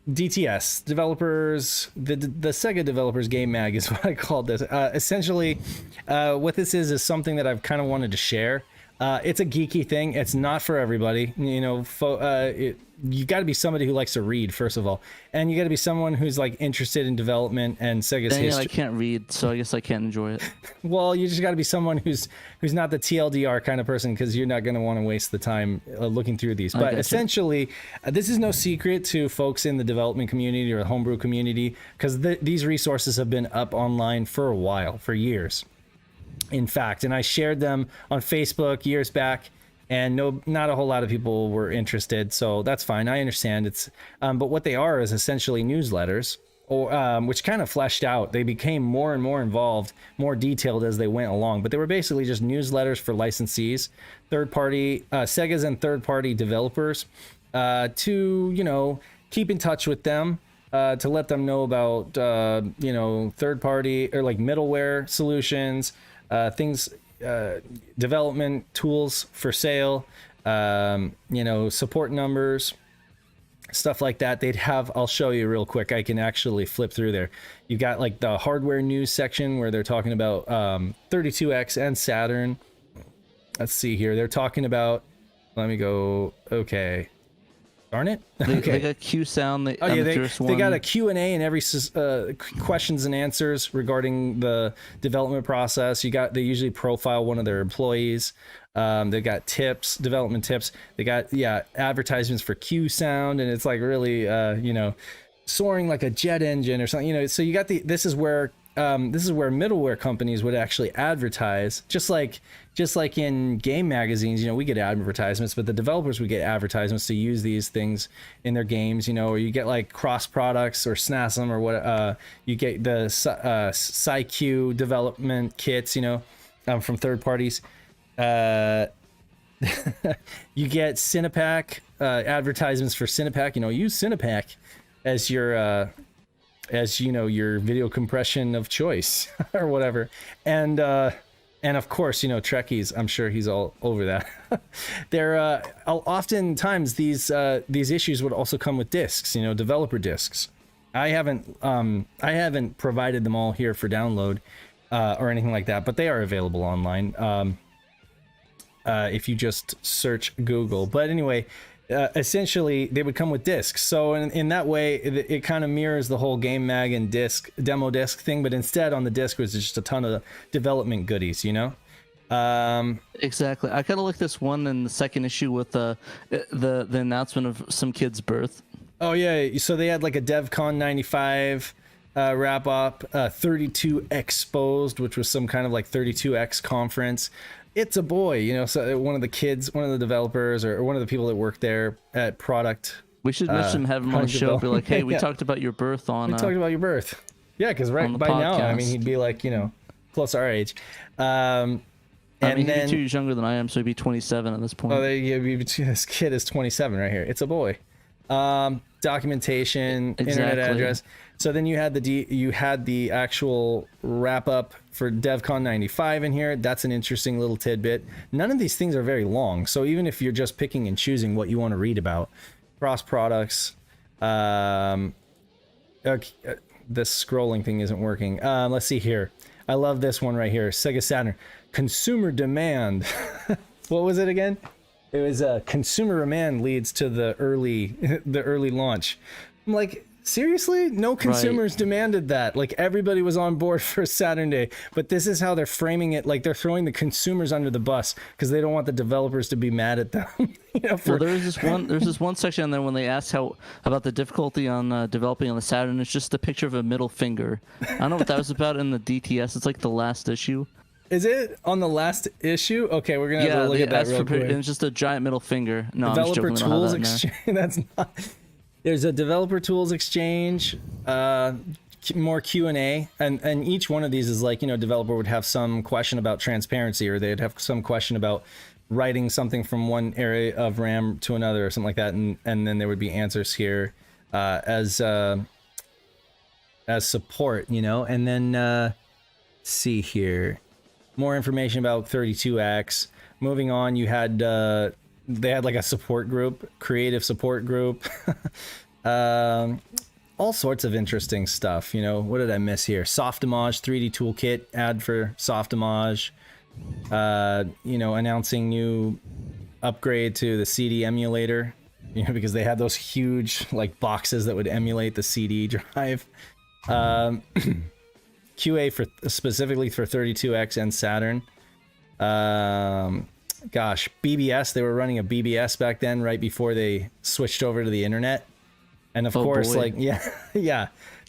DTS developers, the Sega developers game mag is what I called this. Essentially, what this is something that I've kind of wanted to share. It's a geeky thing. It's not for everybody. You know, you got to be somebody who likes to read, first of all, and you got to be someone who's like interested in development and Sega's history. I can't read, so I guess I can't enjoy it. Well, you just got to be someone who's not the TLDR kind of person, because you're not going to want to waste the time looking through these. But essentially, this is no secret to folks in the development community or the homebrew community, because these resources have been up online for a while, for years. In fact, and I shared them on Facebook years back, and not a whole lot of people were interested, so that's fine. I understand. It's but what they are is essentially newsletters, or which kind of fleshed out. They became more and more involved, more detailed as they went along, but they were basically just newsletters for licensees, third-party Segas and third-party developers, to, you know, keep in touch with them, to let them know about you know, third-party or like middleware solutions, things, development tools for sale, you know, support numbers, stuff like that. They'd have, I'll show you real quick. I can actually flip through there. You've got like the hardware news section where they're talking about 32X and Saturn. Let's see here. They're talking about, let me go. Okay. Darn it. They got Q sound. They got a Q&A and every questions and answers regarding the development process. They usually profile one of their employees. They got tips, development tips. They got advertisements for Q sound, and it's like really you know, soaring like a jet engine or something. You know, so you got this is where middleware companies would actually advertise, just like in game magazines. You know, we get advertisements, but the developers would get advertisements to use these things in their games. You know, or you get like cross products or SNASM or what. You get the SciQ development kits. You know, from third parties. You get Cinepack advertisements for Cinepack. You know, use Cinepack as your as you know, your video compression of choice or whatever. And of course, you know, Trekkies, I'm sure he's all over that. There oftentimes these issues would also come with discs, you know, developer discs. I haven't provided them all here for download or anything like that, but they are available online if you just search Google. But anyway, essentially they would come with discs, so in that way it kind of mirrors the whole game mag and demo disc thing, but instead on the disc was just a ton of development goodies, you know. Exactly. I kind of like this one in the second issue with the announcement of some kid's birth. Oh yeah, so they had like a DevCon 95 wrap up, 32 Exposed, which was some kind of like 32X conference. It's a boy, you know, so one of the kids, one of the developers, or one of the people that work there at product. We should mention him, have him on the show, be like, hey, we talked about your birth on... We talked about your birth. Yeah, because right by now, I mean, he'd be like, you know, close to our age. I mean, he'd be 2 years younger than I am, so he'd be 27 at this point. Oh, this kid is 27 right here. It's a boy. Documentation, internet address. So then you had the actual wrap up for DevCon 95 in here. That's an interesting little tidbit. None of these things are very long, so even if you're just picking and choosing what you want to read about, cross products. Okay, this scrolling thing isn't working. Let's see here. I love this one right here. Sega Saturn. Consumer demand. What was it again? It was consumer demand leads to the early launch. I'm like, seriously? No consumers demanded that. Like, everybody was on board for Saturn Day, but this is how they're framing it. Like, they're throwing the consumers under the bus because they don't want the developers to be mad at them. You know, well, there's this one section there when they asked about the difficulty on developing on the Saturn. It's just a picture of a middle finger. I don't know what that was about in the DTS. It's like the last issue. Is it on the last issue? Okay, we're gonna have to look at that real quick. It's just a giant middle finger. No, developer I'm just tools exchange. That's not. There's a developer tools exchange, more Q&A, and each one of these is like, you know, developer would have some question about transparency, or they'd have some question about writing something from one area of RAM to another or something like that, and then there would be answers here as support, you know, and then see here. More information about 32X. Moving on, you had they had like a support group, creative support group. All sorts of interesting stuff. You know, what did I miss here? Softimage 3D toolkit ad for Softimage. You know, announcing new upgrade to the CD emulator. You know, because they had those huge like boxes that would emulate the CD drive. QA for specifically for 32X and Saturn. Gosh, BBS. They were running a BBS back then, right before they switched over to the internet. And of course, boy. like, yeah.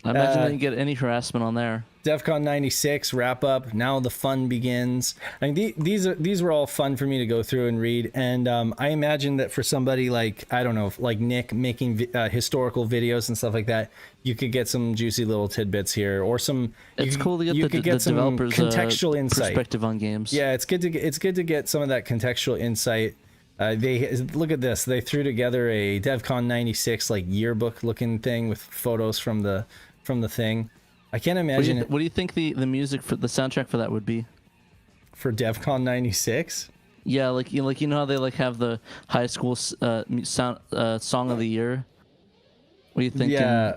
I imagine they didn't get any harassment on there. DEF CON 96 wrap up. Now the fun begins. I mean, these were all fun for me to go through and read. And I imagine that for somebody like, I don't know, like Nick making historical videos and stuff like that, you could get some juicy little tidbits here, or some. It's cool to get the developers' contextual insight, perspective on games. Yeah, it's good to get some of that contextual insight. They look at this. They threw together a DEF CON 96 like yearbook looking thing with photos from the thing. I can't imagine. What do you think the music for the soundtrack for that would be? For DEF CON 96? Yeah, like you know how they like have the high school sound song of the year. What do you think? Yeah.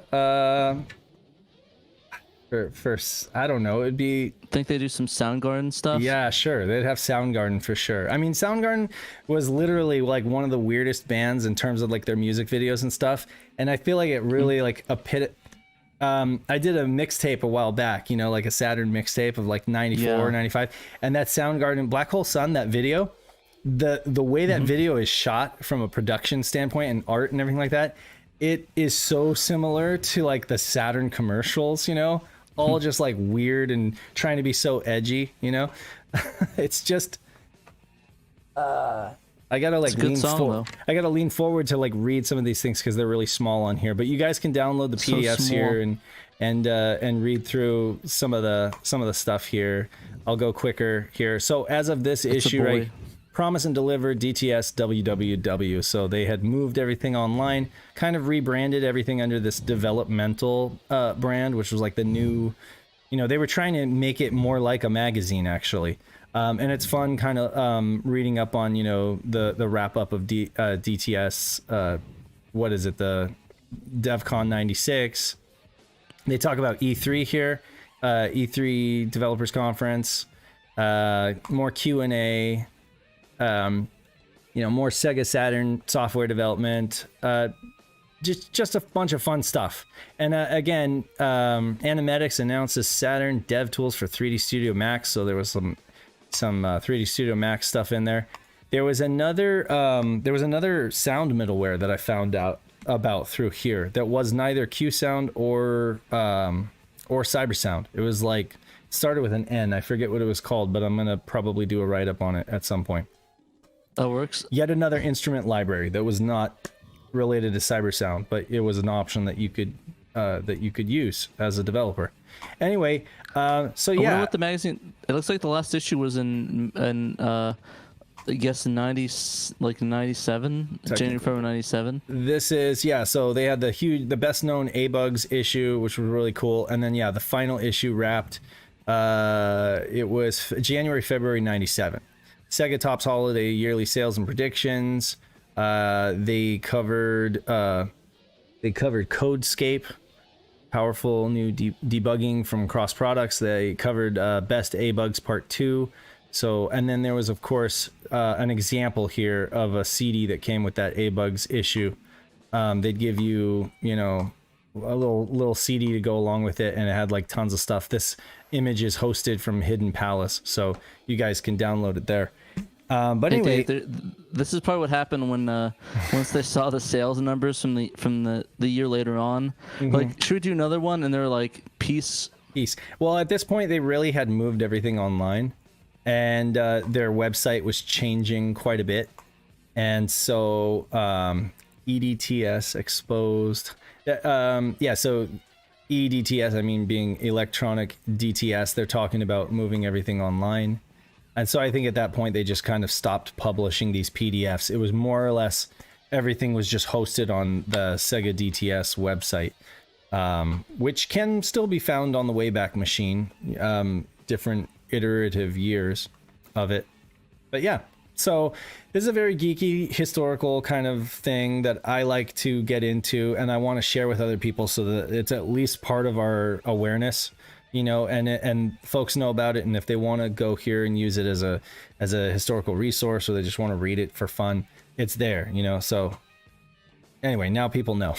For I don't know. It'd be. Think they do some Soundgarden stuff? Yeah, sure. They'd have Soundgarden for sure. I mean, Soundgarden was literally like one of the weirdest bands in terms of like their music videos and stuff. And I feel like it really like I did a mixtape a while back, you know, like a Saturn mixtape of like 94 or 95. And that Soundgarden Black Hole Sun, that video, the way that video is shot from a production standpoint and art and everything like that, it is so similar to like the Saturn commercials, you know, all just like weird and trying to be so edgy, you know. It's just I gotta like I gotta lean forward to like read some of these things because they're really small on here. But you guys can download the PDFs here and read through some of the stuff here. I'll go quicker here. So as of this issue, right, promise and deliver DTS WWW. So they had moved everything online, kind of rebranded everything under this developmental brand, which was like the new, you know, they were trying to make it more like a magazine actually. And it's fun kind of reading up on, you know, the wrap up of DTS. What is it? The DEF CON 96. They talk about E3 here, E3 Developers Conference, more Q&A, you know, more Sega Saturn software development, just a bunch of fun stuff. And again, Animatics announces Saturn dev tools for 3D Studio Max. So there was some 3D Studio Max stuff in there. There was another sound middleware that I found out about through here that was neither QSound or CyberSound. It was like started with an N. I forget what it was called, but I'm gonna probably do a write-up on it at some point. That works. Yet another instrument library that was not related to CyberSound, but it was an option that you could use as a developer. Anyway, so yeah. I wonder what the magazine. It looks like the last issue was in I guess 97, January, February 97. This is, yeah, so they had the best known A-Bugs issue, which was really cool. And then, yeah, the final issue wrapped, it was January, February 97. Sega Topps Holiday Yearly Sales and Predictions. They covered Codescape, powerful new debugging from cross products. They covered Best A-Bugs Part 2. So, and then there was, of course, an example here of a CD that came with that A-Bugs issue. They'd give you, you know, a little CD to go along with it, and it had like tons of stuff. This image is hosted from Hidden Palace, so you guys can download it there. But anyway, this is probably what happened when once they saw the sales numbers from the year later on. Mm-hmm. Like, should we do another one? And they're like, peace. Well, at this point, they really had moved everything online. And their website was changing quite a bit. And so EDTS exposed. Yeah, so EDTS, I mean, being electronic DTS, they're talking about moving everything online. And so I think at that point, they just kind of stopped publishing these PDFs. It was more or less everything was just hosted on the Sega DTS website, which can still be found on the Wayback Machine. Different iterative years of it. But yeah, So this is a very geeky historical kind of thing that I like to get into, and I want to share with other people so that it's at least part of our awareness, you know, and folks know about it. And if they want to go here and use it as a historical resource, or they just want to read it for fun, it's there, you know. So anyway, now people know.